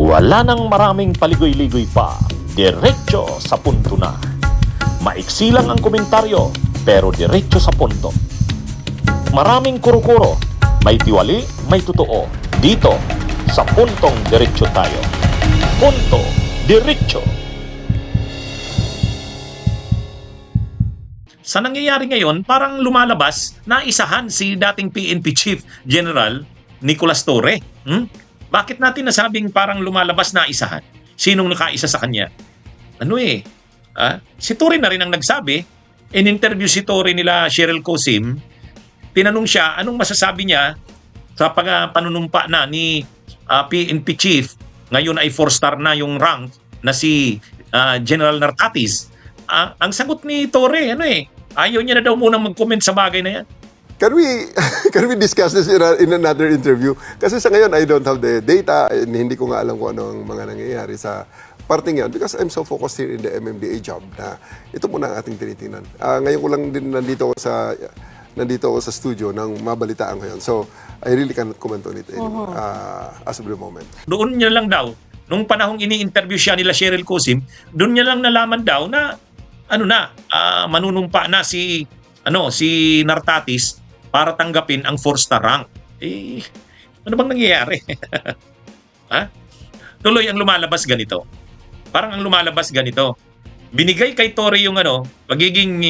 Wala nang maraming paligoy-ligoy pa, diretso sa punto na. Maiksi lang ang komentaryo, pero diretso sa punto. Maraming kuro-kuro, may tiwali, may totoo. Dito, sa puntong diretso tayo. Punto, diretso. Sa nangyayari ngayon, parang lumalabas na isahan si dating PNP Chief General Nicolas Torre. Bakit natin nasabing parang lumalabas na isahan? Sinong nakaisa sa kanya? Si Torre na rin ang nagsabi. In-interview si Torre nila Cheryl Cosim. Tinanong siya, anong masasabi niya sa panunumpa na ni PNP Chief? Ngayon ay 4-star na yung rank na si General Nartatis. Ang sagot ni Torre, ayaw niya na daw munang mag-comment sa bagay na yan. Can we discuss this in another interview? Kasi sa ngayon, I don't have the data and hindi ko nga alam kung ano ang mga nangyayari sa parting yan because I'm so focused here in the MMDA job na ito muna ang ating tinitingnan. Ngayon ko lang din nandito ako sa studio nang mabalitaan ko yun. So, I really cannot comment on it anymore as of the moment. Doon niya lang daw, nung panahong ini-interview siya nila Cheryl Cosim, doon niya lang nalaman daw na manunumpa na si Nartatis para tanggapin ang 4-star rank. Ano bang nangyayari? Tuloy ang lumalabas ganito. Parang ang lumalabas ganito. Binigay kay Torre yung pagiging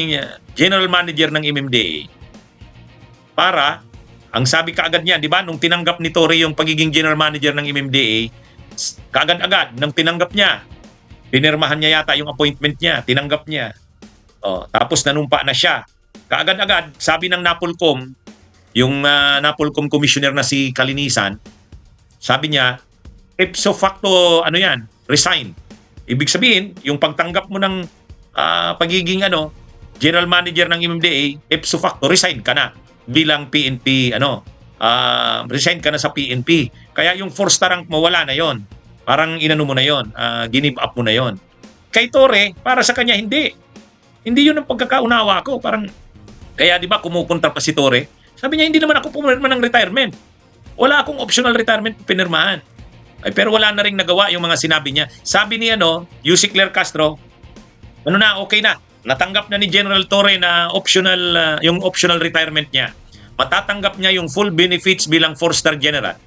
general manager ng MMDA. Para, ang sabi kaagad niya, di ba, nung tinanggap ni Torre yung pagiging general manager ng MMDA, kaagad-agad, nang tinanggap niya, pinirmahan niya yata yung appointment niya, tinanggap niya. Tapos nanumpa na siya. Kaagad-agad, sabi ng Napolcom, yung Napolcom commissioner na si Kalinisan, sabi niya, ipso facto, resign. Ibig sabihin, yung pagtanggap mo ng pagiging general manager ng MMDA, ipso facto, resign ka na bilang PNP, resign ka na sa PNP. Kaya yung 4-star rank mo, wala na yon. Parang inano mo na yon, give up mo na yon. Kay Torre, para sa kanya, hindi. Hindi yun ang pagkakaunawa ko. Parang, kaya di ba kumukontra pa si Torre? Sabi niya, hindi naman ako pumirma ng retirement. Wala akong optional retirement pinirmahan. Pero wala na rin nagawa yung mga sinabi niya. Sabi ni Yussi Claire Castro, okay na. Natanggap na ni General Torre na yung optional retirement niya. Matatanggap niya yung full benefits bilang 4-star general.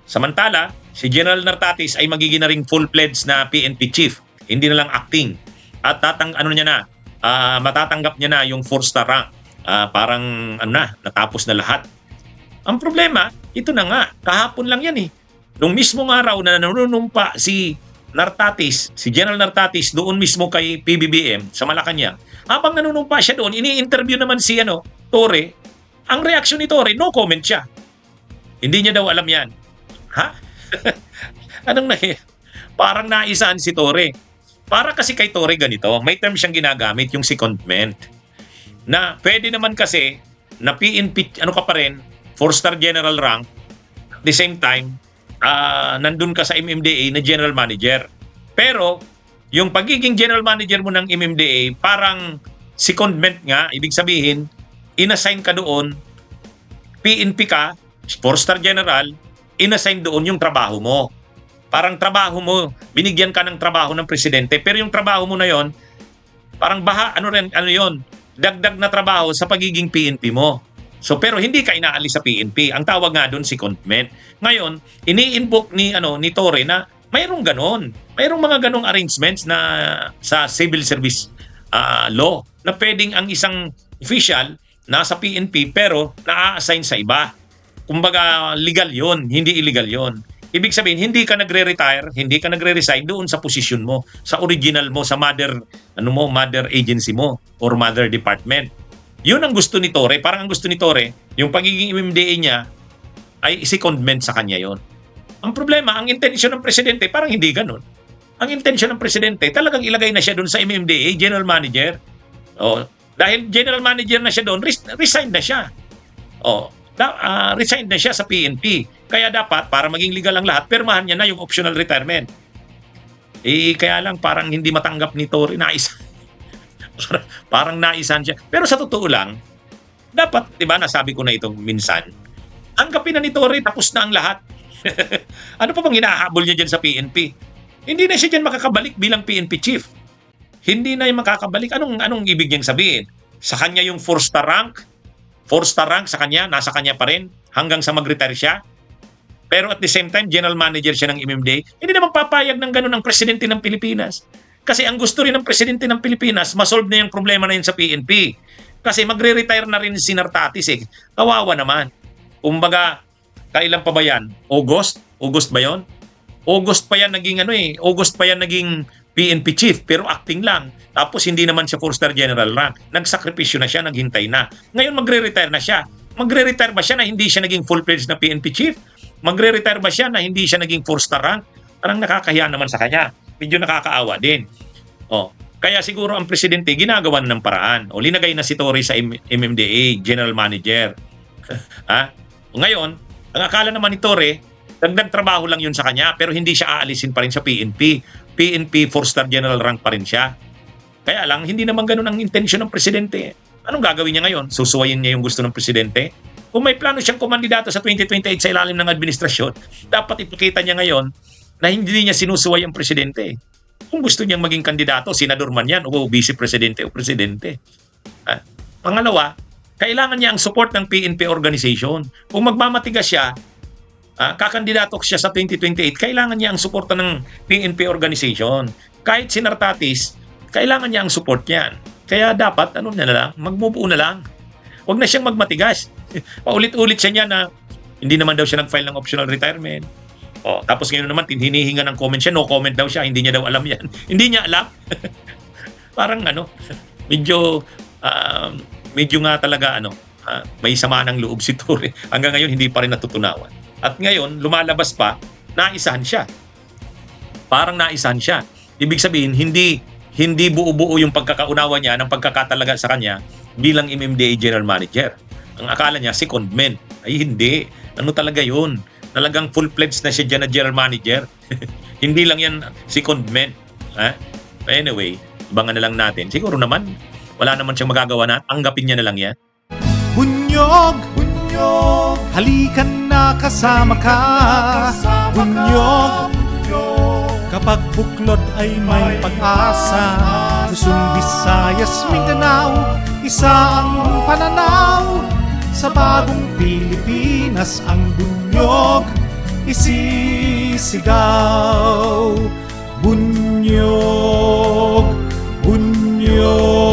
Samantala, si General Nartatis ay magiging na ring full-fledged na PNP chief. Hindi na lang acting. At matatanggap niya na yung 4-star rank. Parang natapos na lahat. Ang problema, ito na nga, kahapon lang yan Nung mismong araw na nanunumpa si Nartatis, si General Nartatis doon mismo kay PBBM sa Malacanang, habang nanunumpa siya doon, ini-interview naman si Torre. Ang reaksyon ni Torre, no comment siya. Hindi niya daw alam yan. Parang naisahan si Torre. Para kasi kay Torre ganito, may term siyang ginagamit, yung secondment. Na pwede naman kasi na PNP, ka pa rin, 4-star general rank, at the same time, nandun ka sa MMDA na general manager. Pero, yung pagiging general manager mo ng MMDA, parang secondment nga, ibig sabihin, inassign ka doon, PNP ka, 4-star general, inassign doon yung trabaho mo. Parang trabaho mo, binigyan ka ng trabaho ng presidente, pero yung trabaho mo na yon, parang dagdag na trabaho sa pagiging PNP mo. So, pero hindi ka inaalis sa PNP. Ang tawag nga doon, secondment. Ngayon, ini-invoke ni Torre na mayroong ganon. Mayroong mga ganong arrangements na sa civil service law na pwedeng ang isang official nasa PNP pero na-assign sa iba. Kumbaga, legal yon, hindi illegal yon. Ibig sabihin, hindi ka nagre-retire, hindi ka nagre-resign doon sa posisyon mo, sa original mo, sa mother agency mo or mother department. Yun ang gusto ni Torre. Parang ang gusto ni Torre, yung pagiging MMDA niya ay secondment sa kanya yon. Ang problema, ang intensyon ng presidente, parang hindi ganun. Ang intensyon ng presidente, talagang ilagay na siya doon sa MMDA, general manager. Dahil general manager na siya doon, resign na siya. Resign na siya sa PNP. Kaya dapat, para maging legal ang lahat, permahan niya na yung optional retirement. Kaya lang parang hindi matanggap ni Torre, parang naisan siya. Pero sa totoo lang, dapat, di ba, nasabi ko na itong minsan, tanggapin na ni Torre, tapos na ang lahat. Ano pa bang hinahabol niya dyan sa PNP? Hindi na siya dyan makakabalik bilang PNP chief. Hindi na yung makakabalik. Anong ibig niyang sabihin? Sa kanya yung 4-star rank? 4-star rank sa kanya, nasa kanya pa rin hanggang sa mag-retire siya? Pero at the same time, general manager siya ng MMDA. Hindi naman papayag ng ganun ang presidente ng Pilipinas. Kasi ang gusto rin ng presidente ng Pilipinas, masolve na yung problema na yun sa PNP. Kasi magre-retire na rin si Nartatis eh. Kawawa naman. Kumbaga, kailan pa ba yan? August? August ba yon? August pa yan naging August pa yan naging PNP chief pero acting lang. Tapos hindi naman siya 4-star general rank. Nagsakripisyo na siya, naghintay na. Ngayon magre-retire na siya. Magre-retire ba siya na hindi siya naging full-fledged na PNP chief? Magre-retire ba siya na hindi siya naging 4-star rank? Parang nakakahiya naman sa kanya. Medyo nakakaawa din. Kaya siguro ang presidente ginagawan ng paraan. Linagay na si Torre sa MMDA, general manager. Ngayon, ang akala naman ni Torre, dagdag trabaho lang yun sa kanya pero hindi siya aalisin pa rin sa PNP. PNP 4-star general rank pa rin siya. Kaya lang, hindi naman ganun ang intensyon ng presidente. Anong gagawin niya ngayon? Susuwayin niya yung gusto ng presidente? Kung may plano siyang kumandidato sa 2028 sa ilalim ng administrasyon, dapat ipakita niya ngayon na hindi niya sinusuway ang presidente. Kung gusto niyang maging kandidato, senador man yan, o vice-presidente o presidente. Pangalawa, kailangan niya ang support ng PNP organization. Kung magmamatigas siya, kakandidato siya sa 2028, kailangan niya ang suporta ng PNP organization. Kahit si Nartatis, kailangan niya ang support niyan. Kaya dapat, magmubuo na lang. Huwag na siyang magmatigas. Paulit-ulit siya niya na hindi naman daw siya nag-file ng optional retirement. Tapos ngayon naman, hinihinga ng comment siya, no comment daw siya, hindi niya daw alam yan. Hindi niya alam. Parang medyo nga talaga may sama ng loob si Torre. Hanggang ngayon, hindi pa rin natutunawan. At ngayon, lumalabas pa, naisahan siya. Parang naisahan siya. Ibig sabihin, hindi buo-buo yung pagkakaunawa niya ng pagkakatalaga sa kanya bilang MMDA General Manager. Ang akala niya, secondment. Ay, hindi. Ano talaga yun? Talagang full-fledged na siya dyan na General Manager. Hindi lang yan secondment. Anyway, abangan na lang natin. Siguro naman, wala naman siyang magagawa na. Tanggapin niya na lang yan. Bunyog, bunyog, halikan na kasama ka. Bunyog, kapag buklod ay may pag-asa. Luzon, Visayas, Mindanao, isa ang pananaw. Sa bagong Pilipinas ang bunyog isisigaw. Bunyog, bunyog.